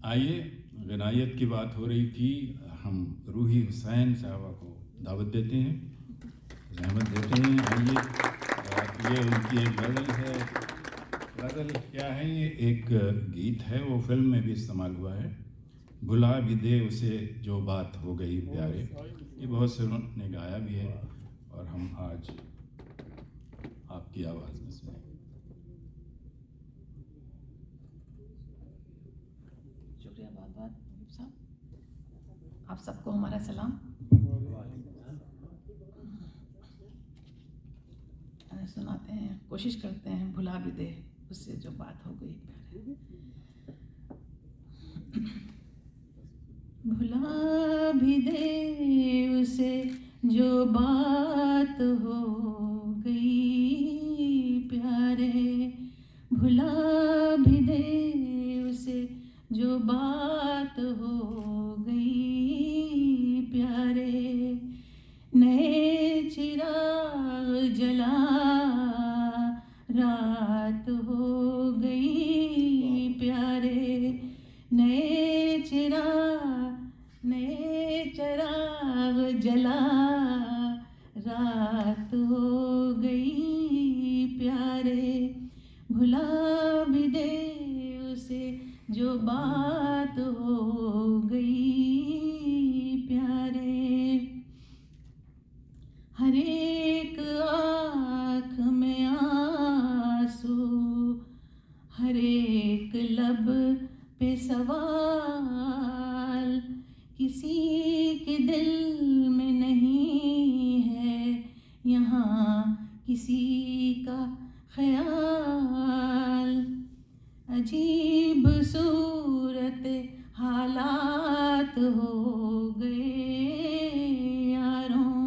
آئیے، غنائیت کی بات ہو رہی تھی، ہم روحی حسین صاحبہ کو دعوت دیتے ہیں، زحمت دیتے ہیں، آئیے۔ یہ ان کی ایک غزل ہے۔ غزل کیا ہے؟ یہ ایک گیت ہے، وہ فلم میں بھی استعمال ہوا ہے، بھلا بھی دے اسے جو بات ہو گئی پیارے۔ یہ بہت سے لوگوں نے گایا بھی ہے اور ہم آج آپ کی آواز میں سنیں۔ شکریہ بہت بہت محبوب صاحب، آپ سب کو ہمارا سلام۔ سناتے ہیں، کوشش کرتے ہیں بھلا بھی دے اس سے جو بات ہو گئی پیارے۔ بھلا بھی دے اسے جو بات ہو گئی پیارے، بھلا بھی دے اسے جو بات ہو گئی پیارے، نئے چراغ جلا رات ہو گئی پیارے، نئے چراغ جلا رات ہو گئی پیارے، بھلا بھی دے اسے جو بات ہو گئی پیارے، ہر ایک آنکھ میں آنسو، ہر ایک لب پہ سوال، کسی کے دل میں نہیں ہے یہاں کسی کا خیال، عجیب صورت حالات ہو گئے یاروں،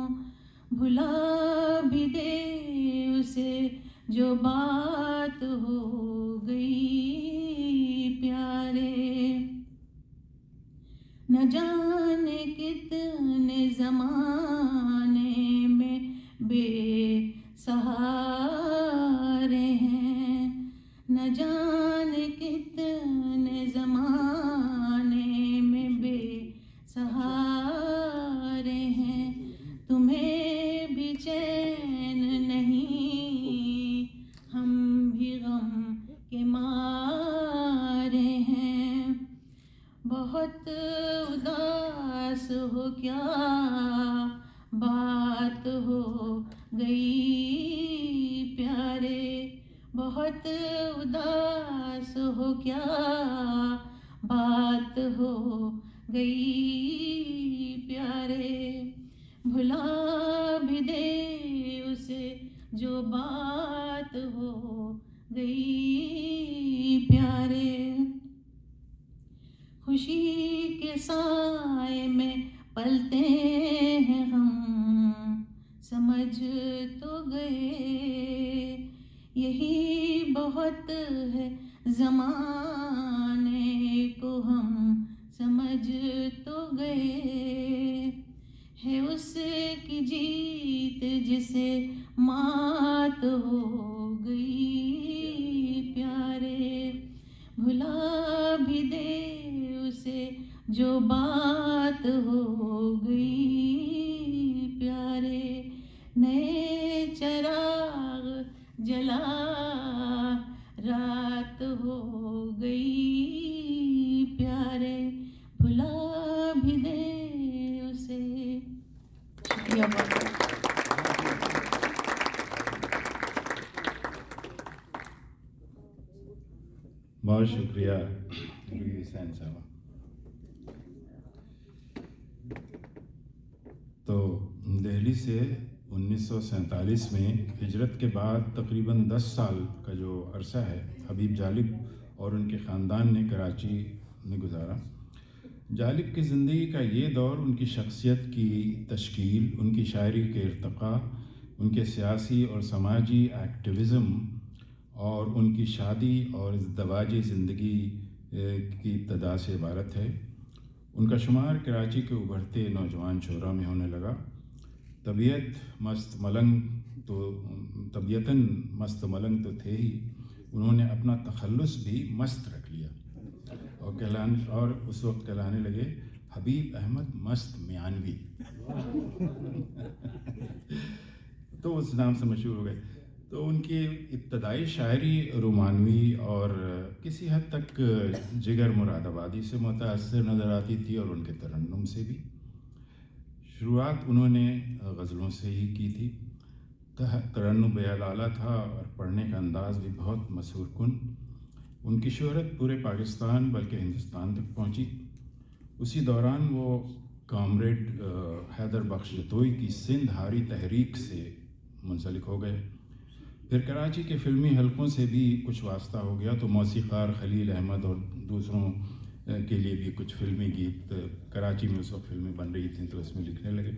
بھلا بھی دے اسے جو بات ہو گئی پیارے، نہ جانے کتنے زمانے میں بے سہارے ہیں، نہ جانے کتنے زمانے میں بے سہارے ہیں، تمہیں بھی چین نہیں، ہم بھی غم کے مارے ہیں، بہت اداس ہو کیا بات ہو گئی پیارے، بہت اداس ہو کیا بات ہو گئی پیارے، بھلا بھی دے اسے جو بات ہو گئی پیارے، خوشی کے سائے میں پلتے ہیں ہم، سمجھ تو گئے یہی بہت ہے، زمانے کو ہم سمجھ تو گئے، ہے اس کی جیت جسے مات ہو گئی پیارے، بھلا بھی دے اسے جو بات ہو گئی پیارے، نئے چراغ جلا رات ہو گئی پیارے، بھلا بھی دے اسے۔ شکریہ بہت۔ بہت شکریہ روحی حسین صاحبہ۔ تو دہلی سے 1947 میں ہجرت کے بعد تقریباً 10 سال کا جو عرصہ ہے، حبیب جالب اور ان کے خاندان نے کراچی میں گزارا۔ جالب کی زندگی کا یہ دور ان کی شخصیت کی تشکیل، ان کی شاعری کے ارتقاء، ان کے سیاسی اور سماجی ایکٹیوزم اور ان کی شادی اور ازدواجی زندگی کی ابتدا سے عبارت ہے۔ ان کا شمار کراچی کے ابھرتے نوجوان شعراء میں ہونے لگا۔ طبیعتاً مست ملنگ تو تھے ہی، انہوں نے اپنا تخلص بھی مست رکھ لیا۔ اور اس وقت کہلانے لگے حبیب احمد مست میانوی تو اس نام سے مشہور ہو گئے. تو ان کی ابتدائی شاعری رومانوی اور کسی حد تک جگر مراد آبادی سے متاثر نظر آتی تھی، اور ان کے ترنم سے بھی. شروعات انہوں نے غزلوں سے ہی کی تھی. ترنم بیاد اعلیٰ تھا اور پڑھنے کا انداز بھی بہت مسحور کن. ان کی شہرت پورے پاکستان بلکہ ہندوستان تک پہنچی. اسی دوران وہ کامریڈ حیدر بخش جتوئی کی سندھ ہاری تحریک سے منسلک ہو گئے. پھر کراچی کے فلمی حلقوں سے بھی کچھ واسطہ ہو گیا، تو موسیقار خلیل احمد اور دوسروں کے لیے بھی کچھ فلمی گیت، کراچی میں اس وقت فلمیں بن رہی تھیں تو اس میں لکھنے لگے.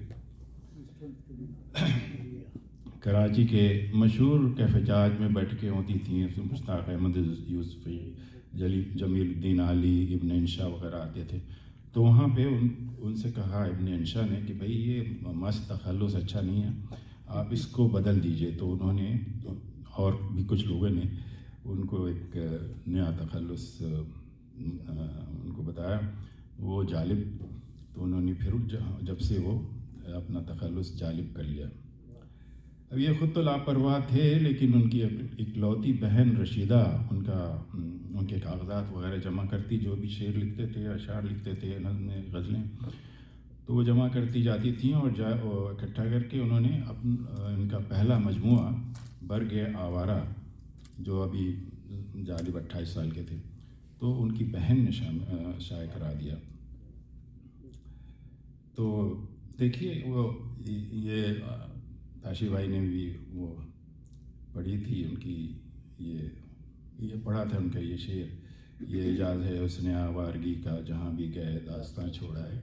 کراچی کے مشہور کیفے جاج میں بیٹھکیں ہوتی تھیں، اس میں مشتاق احمد یوسفی، جمیل الدین علی، ابن انشا وغیرہ آتے تھے. تو وہاں پہ ان سے کہا ابن انشا نے کہ بھئی یہ مست تخلص اچھا نہیں ہے، آپ اس کو بدل دیجئے. تو انہوں نے اور بھی کچھ لوگوں نے ان کو ایک نیا تخلص ان کو بتایا، وہ جالب. تو انہوں نے پھر جب سے وہ اپنا تخلص جالب کر لیا. اب یہ خود تو لاپرواہ تھے، لیکن ان کی اکلوتی بہن رشیدہ ان کے کاغذات وغیرہ جمع کرتی، جو بھی شعر لکھتے تھے، اشعار لکھتے تھے، نظمیں، غزلیں، تو وہ جمع کرتی جاتی تھیں. اور اکٹھا کر کے انہوں نے ان کا پہلا مجموعہ برگ آوارہ، جو ابھی جالب 28 سال کے تھے، تو ان کی بہن نے شائع کرا دیا. تو دیکھیے وہ یہ تاشی بھائی نے بھی وہ پڑھی تھی ان کی، یہ پڑھا تھا ان کا یہ شعر، یہ اعجاز ہے اس نے آوارگی کا جہاں بھی گئے داستاں چھوڑا ہے.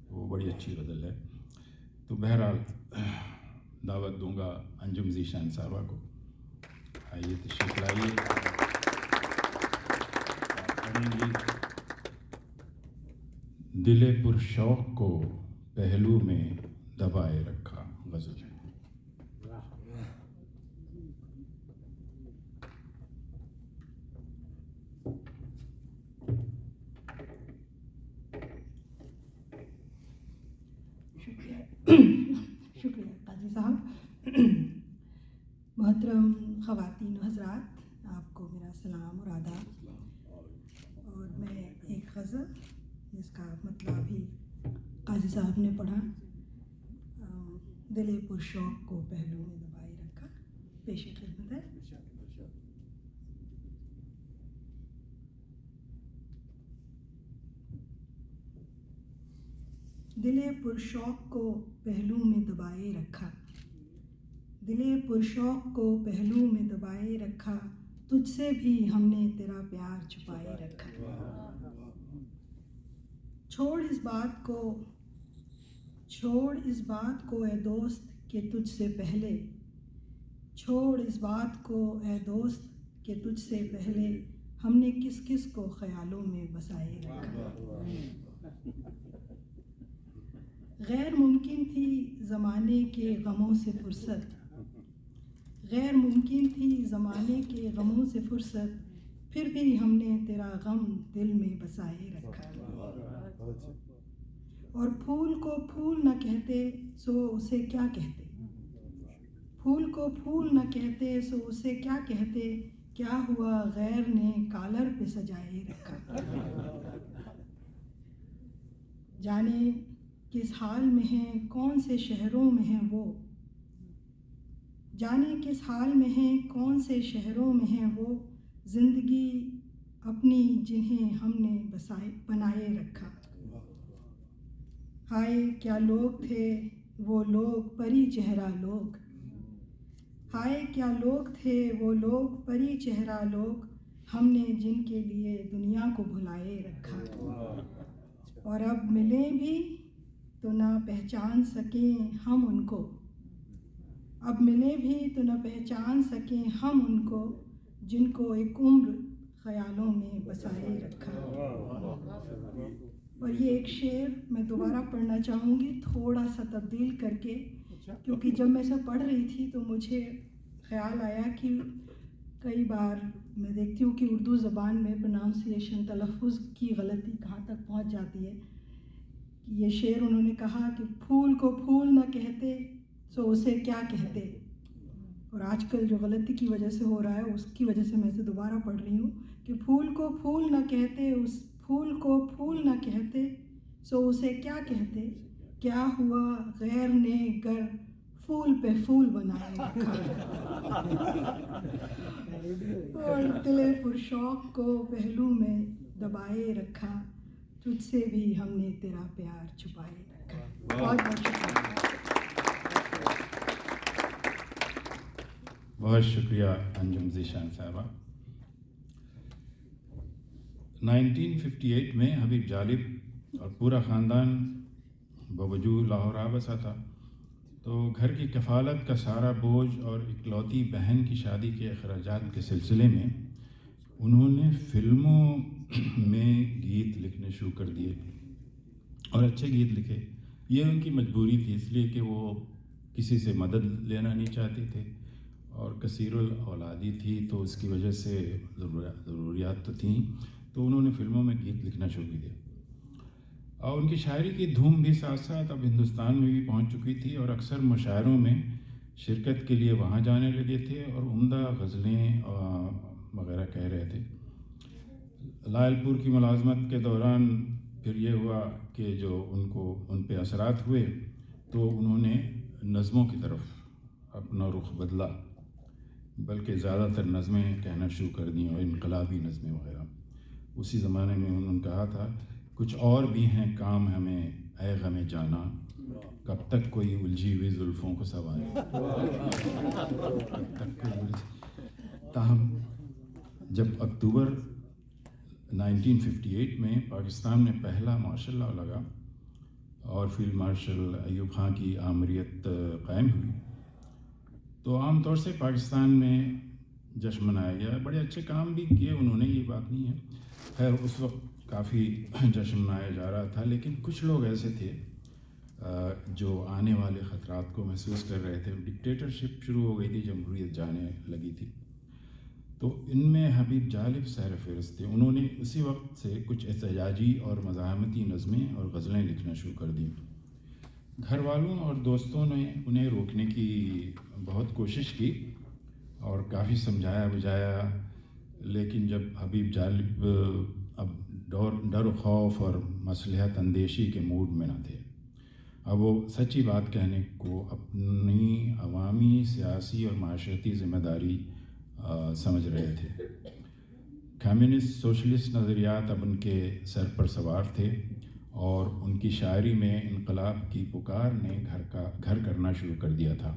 وہ بڑی اچھی غزل ہے. تو بہرحال دعوت دوں گا انجم ذیشان صاحبہ کو، آئیے تشریف لائیے. دل پرشوق کو پہلو میں دبائے رکھا، غزل. شکریہ قاضی صاحب. محترم خواتین و حضرات، آپ کو میرا سلام اور آداب. اور میں ایک غزل جس کا مطلب بھی قاضی صاحب نے پڑھا، دل پرشوق کو پہلو میں دبائے رکھا، پیش خدمت ہے. دل پرشوق کو پہلو میں دبائے رکھا، دل پرشوق کو پہلو میں دبائے رکھا، تجھ سے بھی ہم نے تیرا پیار چھپائے رکھا. چھوڑ اس بات کو اے دوست کہ تجھ سے پہلے، چھوڑ اس بات کو اے دوست کہ تجھ سے پہلے ہم نے کس کس کو خیالوں میں بسائے رکھا. غیر ممکن تھی زمانے کے غموں سے فرصت، غیر ممکن تھی زمانے کے غموں سے فرصت، پھر بھی ہم نے تیرا غم دل میں بسائے رکھا. اور پھول کو پھول نہ کہتے سو اسے کیا کہتے، پھول کو پھول نہ کہتے سو اسے کیا کہتے، کیا ہوا غیر نے کالر پہ سجائے رکھا. جانے کس حال میں ہیں کون سے شہروں میں ہیں وہ، جانے کس حال میں ہیں کون سے شہروں میں ہیں وہ، زندگی اپنی جنہیں ہم نے بنائے رکھا. ہائے کیا لوگ تھے وہ لوگ پری چہرہ لوگ، ہائے کیا لوگ تھے وہ لوگ پری چہرہ لوگ، ہم نے جن کے لیے دنیا کو بھلائے رکھا. اور اب ملیں بھی تو نہ پہچان سکیں ہم ان کو، اب ملیں بھی تو نہ پہچان سکیں ہم ان کو، جن کو ایک عمر خیالوں میں بسائے رکھا. اور یہ ایک شعر میں دوبارہ پڑھنا چاہوں گی تھوڑا سا تبدیل کر کے، کیونکہ جب میں اسے پڑھ رہی تھی تو مجھے خیال آیا کہ کئی بار میں دیکھتی ہوں کہ اردو زبان میں پروناؤنسیشن تلفظ کی غلطی کہاں تک پہنچ جاتی ہے. یہ شعر انہوں نے کہا کہ پھول کو پھول نہ کہتے سو اسے کیا کہتے. اور آج کل جو غلطی کی وجہ سے ہو رہا ہے اس کی وجہ سے میں اسے دوبارہ پڑھ رہی ہوں کہ پھول کو پھول نہ کہتے اس پھول کو پھول نہ کہتے سو اسے کیا کہتے. کیا ہوا غیر نے گر پھول پہ پھول بنائے رکھا اور دل پرشوق کو پہلو میں دبائے رکھا. تجھ سے بھی ہم نے تیرا پیار چھپائے رکھا. بہت بہت شکریہ. بہت شکریہ انجم ذیشان صاحبہ. 1958 میں حبیب جالب اور پورا خاندان بوجود لاہور آ بسا تھا. تو گھر کی کفالت کا سارا بوجھ اور اکلوتی بہن کی شادی کے اخراجات کے سلسلے میں انہوں نے فلموں میں گیت لکھنے شروع کر دیے اور اچھے گیت لکھے. یہ ان کی مجبوری تھی، اس لیے کہ وہ کسی سے مدد لینا نہیں چاہتے تھے اور کثیر الاولادی تھی تو اس کی وجہ سے ضروریات تو تھیں. تو انہوں نے فلموں میں گیت لکھنا شروع کر دیا اور ان کی شاعری کی دھوم بھی ساتھ ساتھ اب ہندوستان میں بھی پہنچ چکی تھی اور اکثر مشاعروں میں شرکت کے لیے وہاں جانے لگے تھے اور عمدہ غزلیں وغیرہ کہہ رہے تھے. لائل پور کی ملازمت کے دوران پھر یہ ہوا کہ جو ان پہ اثرات ہوئے تو انہوں نے نظموں کی طرف اپنا رخ بدلا، بلکہ زیادہ تر نظمیں کہنا شروع کر دیں اور انقلابی نظمیں وغیرہ. اسی زمانے میں انہوں نے کہا تھا کچھ اور بھی ہیں کام ہمیں اے غم جانا، کب تک کوئی الجھی ہوئی زلفوں کو سنوارے. تاہم جب اکتوبر 1958 میں پاکستان میں پہلا مارشل لاء لگا اور فیلڈ مارشل ایوب خان کی آمریت قائم ہوئی تو عام طور سے پاکستان میں جشن منایا گیا. بڑے اچھے کام بھی کیے انہوں نے، یہ بات نہیں ہے. خیر اس وقت کافی جشن منایا جا رہا تھا، لیکن کچھ لوگ ایسے تھے جو آنے والے خطرات کو محسوس کر رہے تھے. ڈکٹیٹرشپ شروع ہو گئی تھی، جمہوریت جانے لگی تھی. تو ان میں حبیب جالب سیر فہرست تھے. انہوں نے اسی وقت سے کچھ احتجاجی اور مزاحمتی نظمیں اور غزلیں لکھنا شروع کر دیں. گھر والوں اور دوستوں نے انہیں روکنے کی بہت کوشش کی اور کافی سمجھایا بجھایا، لیکن جب حبیب جالب اب ڈر و خوف اور مصلحت اندیشی کے موڈ میں نہ تھے. اب وہ سچی بات کہنے کو اپنی عوامی، سیاسی اور معاشرتی ذمہ داری سمجھ رہے تھے. کمیونسٹ سوشلسٹ نظریات اب ان کے سر پر سوار تھے اور ان کی شاعری میں انقلاب کی پکار نے گھر کرنا شروع کر دیا تھا.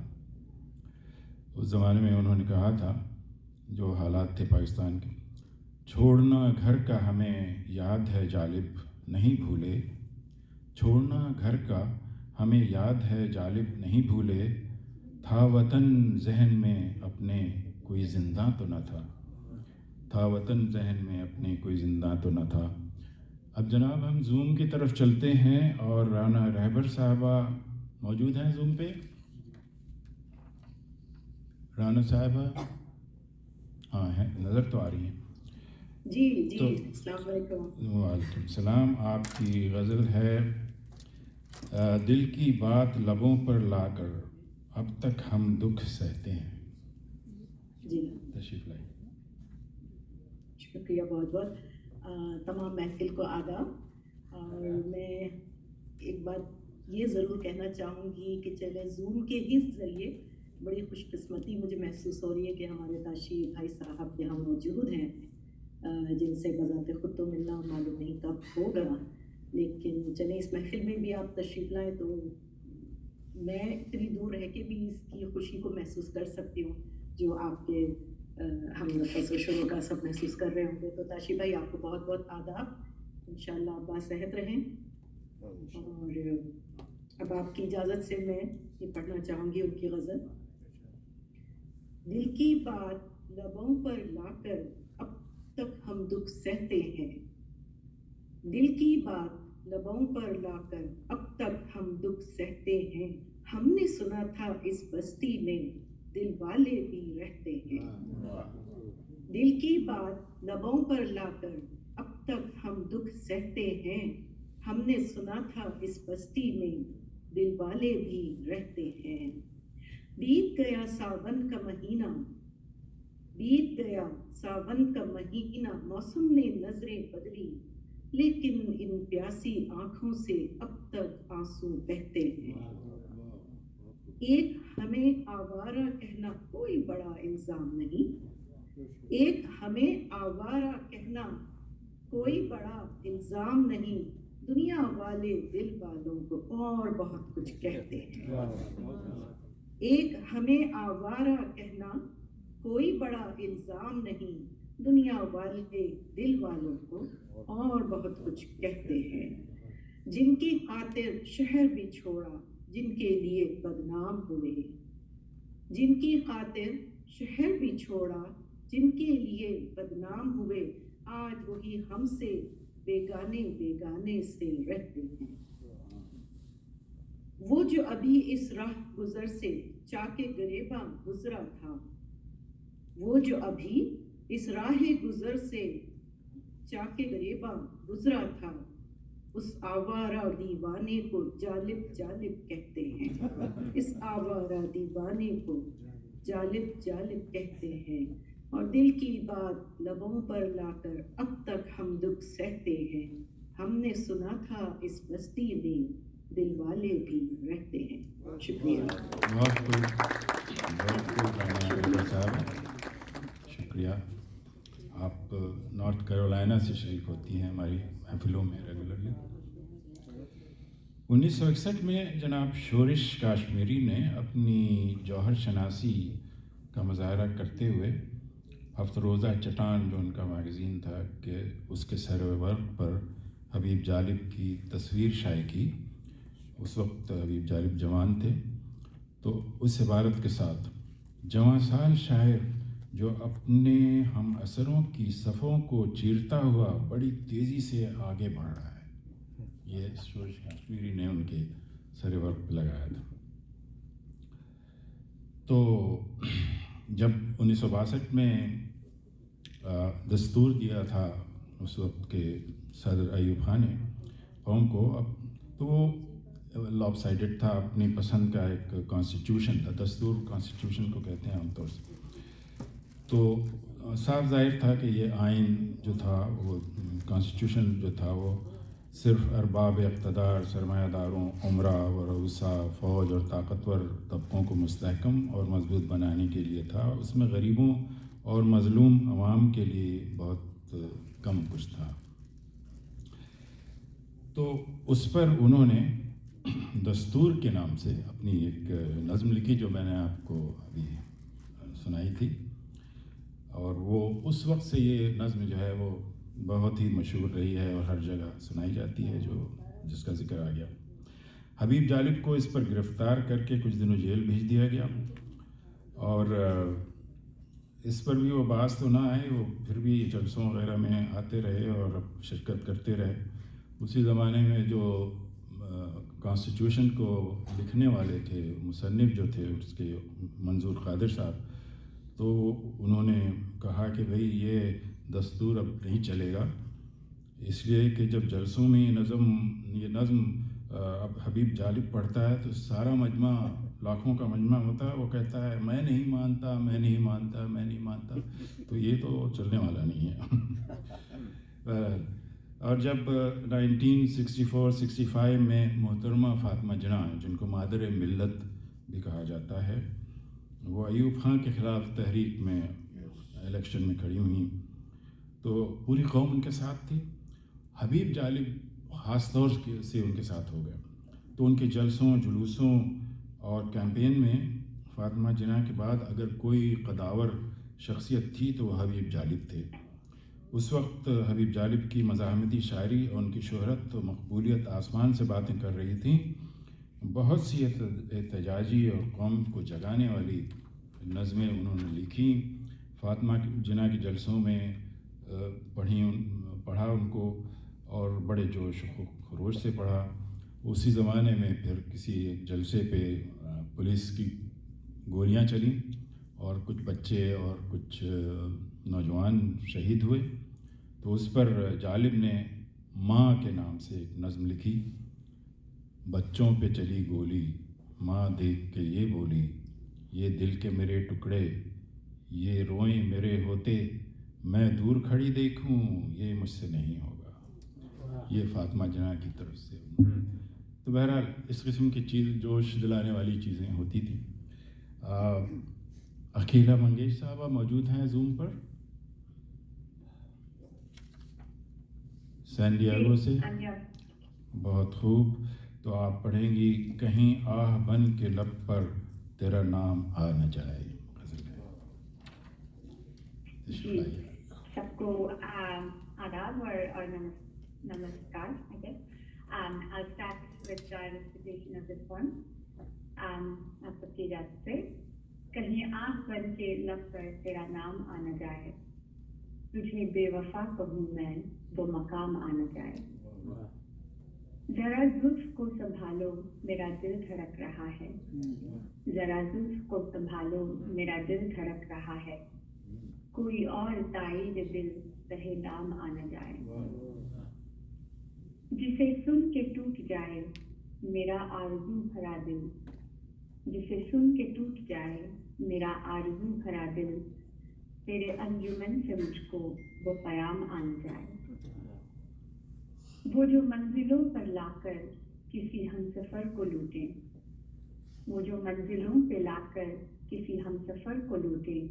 اس زمانے میں انہوں نے کہا تھا جو حالات تھے پاکستان کے، چھوڑنا گھر کا ہمیں یاد ہے جالب نہیں بھولے، چھوڑنا گھر کا ہمیں یاد ہے جالب نہیں بھولے، تھا وطن ذہن میں اپنے کوئی زندہ تو نہ تھا، تھا وطن ذہن میں اپنے کوئی زندہ تو نہ تھا. اب جناب ہم زوم کی طرف چلتے ہیں اور رانا رہبر صاحبہ موجود ہیں زوم پہ. رانا صاحبہ ہاں ہیں، نظر تو آ رہی ہیں. جی السلام علیکم. وعلیکم السلام. آپ کی غزل ہے دل کی بات لبوں پر لا کر اب تک ہم دکھ سہتے ہیں. جی تشریف لائیں. شکریہ بہت بہت. تمام محفل کو آداب. اور میں ایک بات یہ ضرور کہنا چاہوں گی کہ چلے زوم کے ہی ذریعے بڑی خوش قسمتی مجھے محسوس ہو رہی ہے کہ ہمارے تاشی بھائی صاحب یہاں موجود ہیں، جن سے بذات خود تو ملنا معلوم نہیں کب ہوگا، لیکن چلیں اس محفل میں بھی آپ تشریف لائیں تو میں اتنی دور رہ کے بھی اس کی خوشی کو محسوس کر سکتی ہوں جو آپ کے ہم نفس و شروع کا سب محسوس کر رہے ہوں گے. تو تاشی بھائی آپ کو بہت بہت آداب. انشاءاللہ آپ باصحت رہیں. اور اب آپ کی اجازت سے میں یہ پڑھنا چاہوں گی ان کی غزل. دل کی بات لبوں پر لا کر اب تک ہم دکھ سہتے ہیں، دل کی بات لبوں پر لا کر اب تک ہم دکھ سہتے ہیں، ہم نے سنا تھا اس بستی میں دل والے بھی رہتے ہیں. دل کی بات لبوں پر لا کر اب تک ہم دکھ سہتے ہیں، ہم نے سنا تھا اس بستی میں دل والے بھی رہتے ہیں۔ بیت گیا ساون کا مہینہ، بیت گیا ساون کا مہینہ، موسم نے نظریں بدلی، لیکن ان پیاسی آنکھوں سے اب تک آنسو بہتے ہیں۔ ایک ہمیں آوارہ کہنا کوئی بڑا الزام نہیں، ایک ہمیں آوارہ کہنا کوئی بڑا الزام نہیں، دنیا والے دل والوں کو اور بہت کچھ کہتے ہیں۔ ایک ہمیں آوارہ کہنا کوئی بڑا الزام نہیں، دنیا والے دل والوں کو اور بہت کچھ کہتے ہیں۔ جن کی خاطر شہر بھی چھوڑا، جن کے لیے بدنام ہوئے، جن کی خاطر شہر بھی چھوڑا، جن کے لیے بدنام ہوئے، آج وہی ہم سے بیگانے بیگانے سے رہتے ہیں۔ وہ جو ابھی اس راہ گزر سے چاکے گریباں گزرا تھا، وہ جو ابھی اس راہ گزر سے چاکے گریباں گزرا تھا، اس آوارہ دیوانے کو جالب جالب کہتے ہیں، اس آوارہ دیوانے کو جالب جالب کہتے ہیں، اور دل کی بات لبوں پر لا کر اب تک ہم دکھ سہتے ہیں، ہم نے سنا تھا اس بستی میں دل والے بھی رہتے ہیں۔ شکریہ۔ بہت خوب رانا صاحب، شکریہ۔ آپ نارتھ کیرولائنا سے شریک ہوتی ہیں ہماری محفلوں میں ریگولرلی۔ 1961 میں جناب شورش کاشمیری نے اپنی جوہر شناسی کا مظاہرہ کرتے ہوئے ہفت روزہ چٹان جو ان کا میگزین تھا کہ اس کے سر ورق پر حبیب جالب کی تصویر شائع کی۔ اس وقت حبیب جالب جوان تھے، تو اس عبارت کے ساتھ جواں سال شاعر جو اپنے ہم اثروں کی صفوں کو چیرتا ہوا بڑی تیزی سے آگے بڑھ رہا ہے، یہ شورش کاشمیری نے ان کے سر ورق پہ لگایا تھا۔ تو جب 1962 میں دستور دیا تھا اس وقت کے صدر ایوب خان نے قوم کو، اب تو وہ لاپ سائڈڈ تھا، اپنی پسند کا ایک کانسٹیٹیوشن تھا، دستور کانسٹیٹیوشن کو کہتے ہیں عام طور سے، تو صاف ظاہر تھا کہ یہ آئین جو تھا، وہ کانسٹیٹیوشن جو تھا، وہ صرف ارباب اقتدار، سرمایہ داروں، عمرہ و رؤساء، فوج اور طاقتور طبقوں کو مستحکم اور مضبوط بنانے کے لیے تھا، اس میں غریبوں اور مظلوم عوام کے لیے بہت کم کچھ تھا۔ تو اس پر انہوں نے دستور کے نام سے اپنی ایک نظم لکھی جو میں نے آپ کو ابھی سنائی تھی، اور وہ اس وقت سے یہ نظم جو ہے وہ بہت ہی مشہور رہی ہے اور ہر جگہ سنائی جاتی ہے، جس کا ذکر آ گیا۔ حبیب جالب کو اس پر گرفتار کر کے کچھ دنوں جیل بھیج دیا گیا، اور اس پر بھی وہ باز تو نہ آئے، وہ پھر بھی جلسوں وغیرہ میں آتے رہے اور شرکت کرتے رہے۔ اسی زمانے میں جو کانسٹیٹیوشن کو لکھنے والے تھے، مصنف جو تھے اس کے منظور قادر صاحب، تو انہوں نے کہا کہ بھئی یہ دستور اب نہیں چلے گا، اس لیے کہ جب جلسوں میں یہ نظم اب حبیب جالب پڑھتا ہے تو سارا مجمع، لاکھوں کا مجمع ہوتا ہے، وہ کہتا ہے میں نہیں مانتا، میں نہیں مانتا، میں نہیں مانتا، تو یہ تو چلنے والا نہیں ہے۔ اور جب 1964-65 میں محترمہ فاطمہ جناح، جن کو مادر ملت بھی کہا جاتا ہے، وہ ایوب خان کے خلاف تحریک میں الیکشن میں کھڑی ہوئیں، تو پوری قوم ان کے ساتھ تھی۔ حبیب جالب خاص طور سے ان کے ساتھ ہو گئے، تو ان کے جلسوں، جلوسوں اور کیمپین میں فاطمہ جناح کے بعد اگر کوئی قداور شخصیت تھی تو وہ حبیب جالب تھے۔ اس وقت حبیب جالب کی مزاحمتی شاعری اور ان کی شہرت و مقبولیت آسمان سے باتیں کر رہی تھیں۔ بہت سی احتجاجی اور قوم کو جگانے والی نظمیں انہوں نے لکھیں، فاطمہ جناح کے جلسوں میں پڑھا ان کو، اور بڑے جوش و خروش سے پڑھا۔ اسی زمانے میں پھر کسی ایک جلسے پہ پولیس کی گولیاں چلیں اور کچھ بچے اور کچھ نوجوان شہید ہوئے، تو اس پر جالب نے ماں کے نام سے ایک نظم لکھی: بچوں پہ چلی گولی، ماں دیکھ کے یہ بولی، یہ دل کے میرے ٹکڑے، یہ روئیں میرے ہوتے، میں دور کھڑی دیکھوں یہ مجھ سے نہیں ہوگا. یہ فاطمہ جناح کی طرف سے. تو بہرحال اس قسم کی چیز جوش دلانے والی چیزیں ہوتی تھیں. اکیلا منگیش صاحبہ موجود ہیں زوم پر سین ڈیاگو سے. بہت خوب. تو آپ پڑھیں گی کہیں آہ بن کے لب پر تیرا نام آ نہ جائے. جی سب کو آداب اور نمسکار. I'll start with the recitation of this poem. آپ سب کی اجازت سے. کہیں آہ بن کے لب پر تیرا نام آ نہ جائے، تجھے بے وفا کہوں میں وہ مقام آ نہ جائے. ذرا زلف کو سنبھالو میرا دل دھڑک رہا ہے، ذرا زلف کو سنبھالو میرا دل دھڑک رہا ہے، کوئی اور تائید دل رہے نام آ نہ جائے. جسے سن کے ٹوٹ جائے میرا آرزو بھرا دل، جسے سن کے ٹوٹ جائے میرا آرزو بھرا دل، تیرے انجمن سے مجھ کو وہ پیام آ نہ جائے. وہ جو منزلوں پر لا کر کسی ہم سفر کو لوٹیں، وہ جو منزلوں پہ لا کر کسی ہم سفر کو لوٹیں،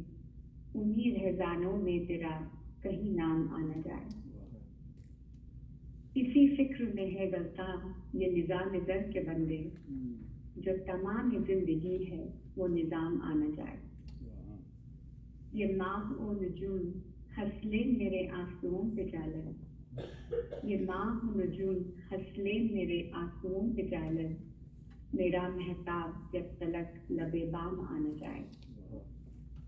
انہی رہزانوں میں تیرا کہیں نام آ نہ جائے. اسی فکر میں ہے غلطاں یہ نظام در کے بندے، جو تمام زندگی ہے وہ نظام آ نہ جائے. یہ ماہ و نجوم ہنس لیں میرے آنسوؤں پہ جالر، یہ ماہ و نجوم ہنس لیں میرے آنسوؤں پہ جالر، میرا مہتاب جب تلک لبے بام آ نہ جائے.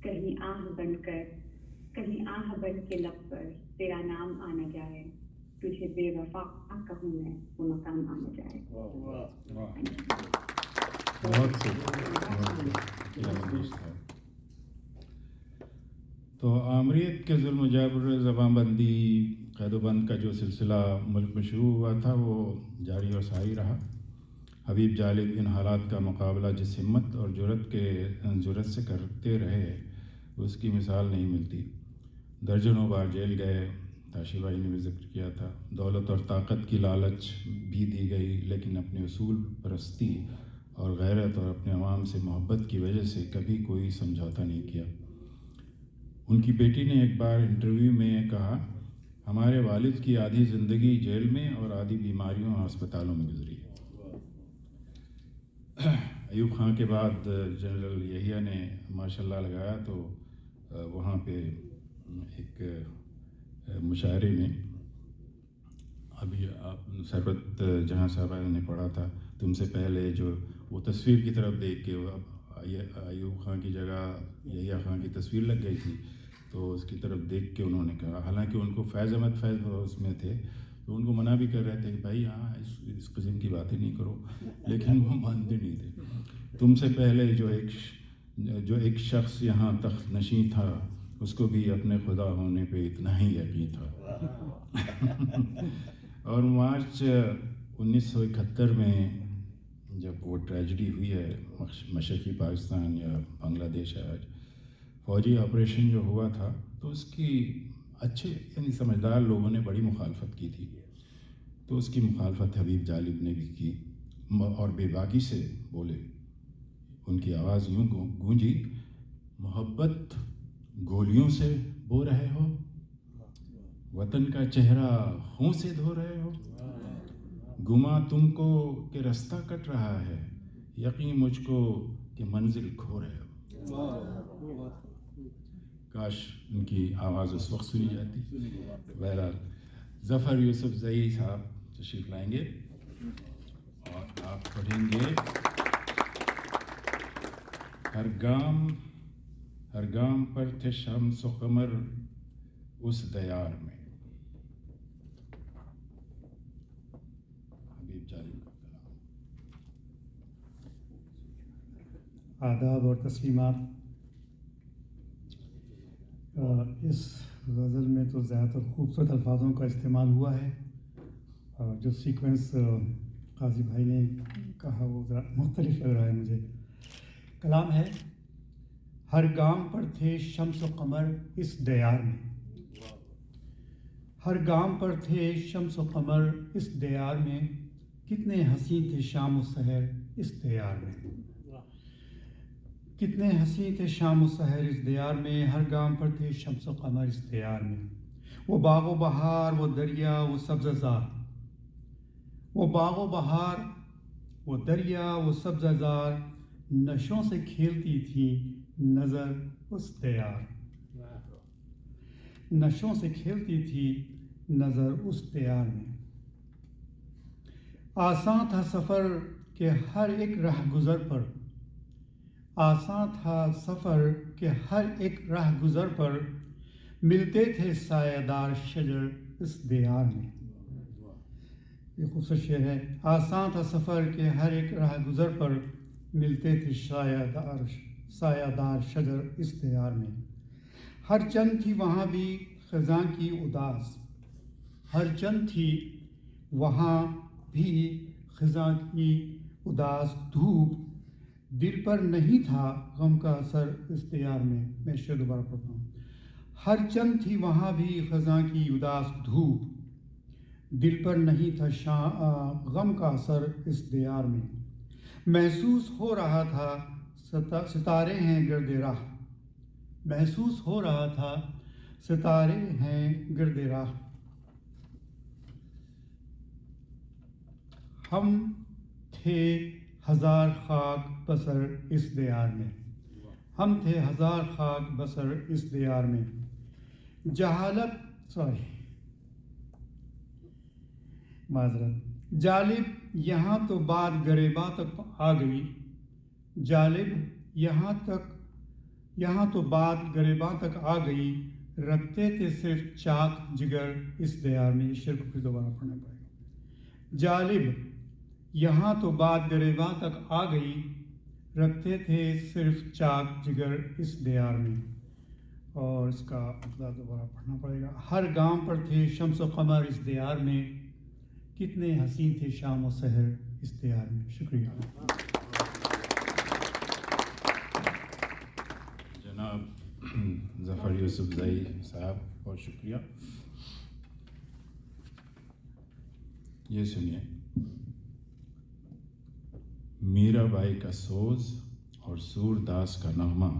کہیں آہ بن کر، کہیں آہ بن کے لب پر تیرا نام آ نہ جائے، تجھے بے وفا کہوں میں وہ مقام آ نہ جائے. تو آمریت کے ظلم و جبر، زبان بندی، قید و بند کا جو سلسلہ ملک میں شروع ہوا تھا وہ جاری و ساری رہا. حبیب جالب ان حالات کا مقابلہ جس ہمت اور جرأت سے کرتے رہے اس کی مثال نہیں ملتی. درجنوں بار جیل گئے، تاشی بھائی نے بھی ذکر کیا تھا. دولت اور طاقت کی لالچ بھی دی گئی، لیکن اپنے اصول پرستی اور غیرت اور اپنے عوام سے محبت کی وجہ سے کبھی کوئی سمجھوتا نہیں کیا. ان کی بیٹی نے ایک بار انٹرویو میں کہا، ہمارے والد کی آدھی زندگی جیل میں اور آدھی بیماریوں اور ہسپتالوں میں گزری. ایوب خان کے بعد جنرل یحییٰ نے ماشاء اللہ لگایا تو وہاں پہ ایک مشاعرے میں، ابھی آپ سربت جہاں صاحبہ نے پڑھا تھا، تم سے پہلے جو وہ تصویر کی طرف دیکھ کے ایوب خان کی جگہ یحییٰ خان کی تصویر لگ گئی تھی، تو اس کی طرف دیکھ کے انہوں نے کہا، حالانکہ ان کو فیض احمد فیض اس میں تھے تو ان کو منع بھی کر رہے تھے کہ بھائی ہاں اس قسم کی باتیں نہیں کرو، لیکن وہ مانتے نہیں تھے. تم سے پہلے جو ایک شخص یہاں تخت نشیں تھا، اس کو بھی اپنے خدا ہونے پہ اتنا ہی یقین تھا. اور مارچ 1971 میں جب وہ ٹریجڈی ہوئی ہے مشرقی پاکستان یا بنگلہ دیش آج، فوجی آپریشن جو ہوا تھا تو اس کی اچھے یعنی سمجھدار لوگوں نے بڑی مخالفت کی تھی. تو اس کی مخالفت حبیب جالب نے بھی کی اور بے باکی سے بولے. ان کی آواز یوں گونجی، محبت گولیوں سے بو رہے ہو، وطن کا چہرہ خون سے دھو رہے ہو، گما تم کو کہ رستہ کٹ رہا ہے، یقین مجھ کو کہ منزل کھو رہے ہو. کاش ان کی آواز اس وقت سنی جاتی. بہرحال ظفر یوسف زئی صاحب تشریف لائیں گے اور آپ پڑھیں گے ہر گام پر تھے شمس و قمر اس دیار میں. حبیب جالب کا کلام. آداب اور تسلیمات. اس غزل میں تو زیادہ تر خوبصورت الفاظوں کا استعمال ہوا ہے، اور جو سیکوینس قاضی بھائی نے کہا وہ ذرا مختلف لگ رہا ہے مجھے۔ کلام ہے: ہر گام پر تھے شمس و قمر اس دیار میں، ہر گام پر تھے شمس و قمر اس دیار میں، کتنے حسین تھے شام و سحر اس دیار میں، کتنے حسین تھے شام و سحر اس دیار میں، ہر گام پر تھے شمس و قمر اس دیار میں۔ وہ باغ و بہار، وہ دریا، وہ سبزہ زار، وہ باغ و بہار، وہ دریا، وہ سبزہ زار، نشوں سے کھیلتی تھی نظر اس دیار، نشوں سے کھیلتی تھی نظر اس دیار میں۔ آساں تھا سفر کہ ہر ایک رہ گزر پر، آساں تھا سفر کہ ہر ایک رہ گزر پر، ملتے تھے سایہ دار شجر اس دیار میں۔ یہ خوبصورت شعر ہے۔ آساں تھا سفر کہ ہر ایک راہ گزر پر، ملتے تھے سایہ دار شجر اس دیار میں۔ ہر چند تھی وہاں بھی خزاں کی اداس، ہر چند تھی وہاں بھی خزاں کی اداس دھوپ، دل پر نہیں تھا غم کا اثر اس دیار میں۔ میں شعر دوبارہ پڑھتا ہوں۔ ہر چند تھی وہاں بھی خزاں کی اداس دھوپ، دل پر نہیں تھا غم کا اثر اس دیار میں۔ محسوس ہو رہا تھا ستارے ہیں گرد راہ، محسوس ہو رہا تھا ستارے ہیں گرد راہ، ہم تھے ہزار خاک بسر اس دیار میں، ہم تھے ہزار خاک بسر اس دیار میں۔ معذرت، جالب یہاں تو بات گریباں تک آ گئی، جالب یہاں تو بات گریباں تک آ گئی، رکھتے تھے صرف چاک جگر اس دیار میں۔ اس شعر کو پھر دوبارہ پڑھنا پڑے گا۔ جالب یہاں تو بات گریباں تک آ گئی، رکھتے تھے صرف چاک جگر اس دیار میں۔ اور اس کا مطلب دوبارہ پڑھنا پڑے گا۔ ہر گام پر تھے شمس و قمر اس دیار میں، کتنے حسین تھے شام و سحر اس دیار میں۔ شکریہ۔ جناب ظفر یوسف زئی صاحب بہت شکریہ۔ یہ سنیے: میرا بائی کا سوز اور سور داس کا نغمہ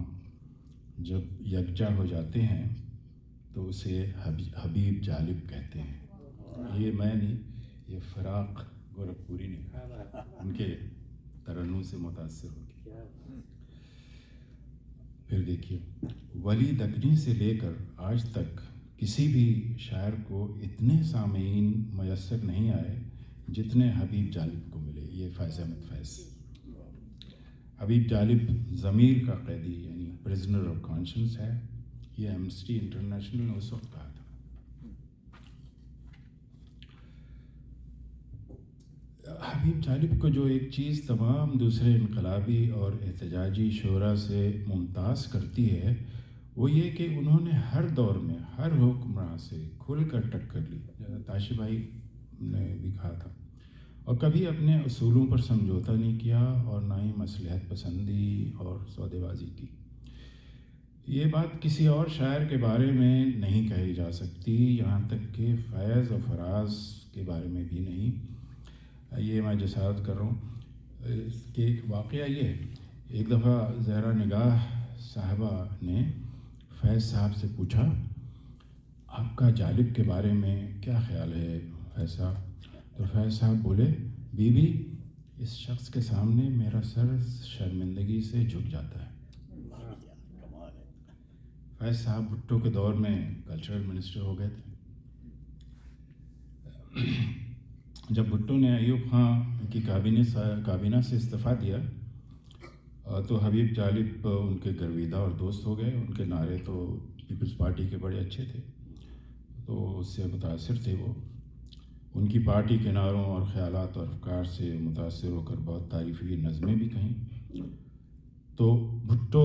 جب یکجا ہو جاتے ہیں تو اسے حبیب جالب کہتے ہیں۔ یہ میں نہیں، یہ فراق گورکھپوری نے کہا، ان کے ترنم سے متاثر ہو گیا۔ پھر دیکھیے: ولی دکنی سے لے کر آج تک کسی بھی شاعر کو اتنے سامعین میسر نہیں آئے جتنے حبیب جالب کو ملے۔ یہ فیض احمد فیض۔ حبیب جالب ضمیر کا قیدی یعنی پرزنر آف کانشنس ہے، یہ ایمنسٹی انٹرنیشنل نے اس وقت کہا تھا۔ حبیب جالب کو جو ایک چیز تمام دوسرے انقلابی اور احتجاجی شعراء سے ممتاز کرتی ہے وہ یہ کہ انہوں نے ہر دور میں ہر حکمراں سے کھل کر ٹکر لی، جیسا تاشی بھائی نے بھی کہا تھا، اور کبھی اپنے اصولوں پر سمجھوتا نہیں کیا اور نہ ہی مصلحت پسندی اور سودے بازی کی۔ یہ بات کسی اور شاعر کے بارے میں نہیں کہی جا سکتی، یہاں تک کہ فیض و فراز کے بارے میں بھی نہیں۔ یہ میں جسارت کر رہا ہوں اس کے ایک واقعہ یہ ہے۔ ایک دفعہ زہرا نگاہ صاحبہ نے فیض صاحب سے پوچھا، آپ کا جالب کے بارے میں کیا خیال ہے فیض صاحب؟ تو فیض صاحب بولے، بی بی اس شخص کے سامنے میرا سر شرمندگی سے جھک جاتا ہے۔ فیض صاحب بھٹو کے دور میں کلچرل منسٹر ہو گئے تھے۔ جب بھٹو نے ایوب خان کی کابینہ سے استعفیٰ دیا تو حبیب جالب ان کے گرویدہ اور دوست ہو گئے۔ ان کے نعرے تو پیپلز پارٹی کے بڑے اچھے تھے، تو اس سے متاثر تھے وہ۔ ان کی پارٹی کے نعروں اور خیالات اور افکار سے متاثر ہو کر بہت تعریفی نظمیں بھی کہیں۔ تو بھٹو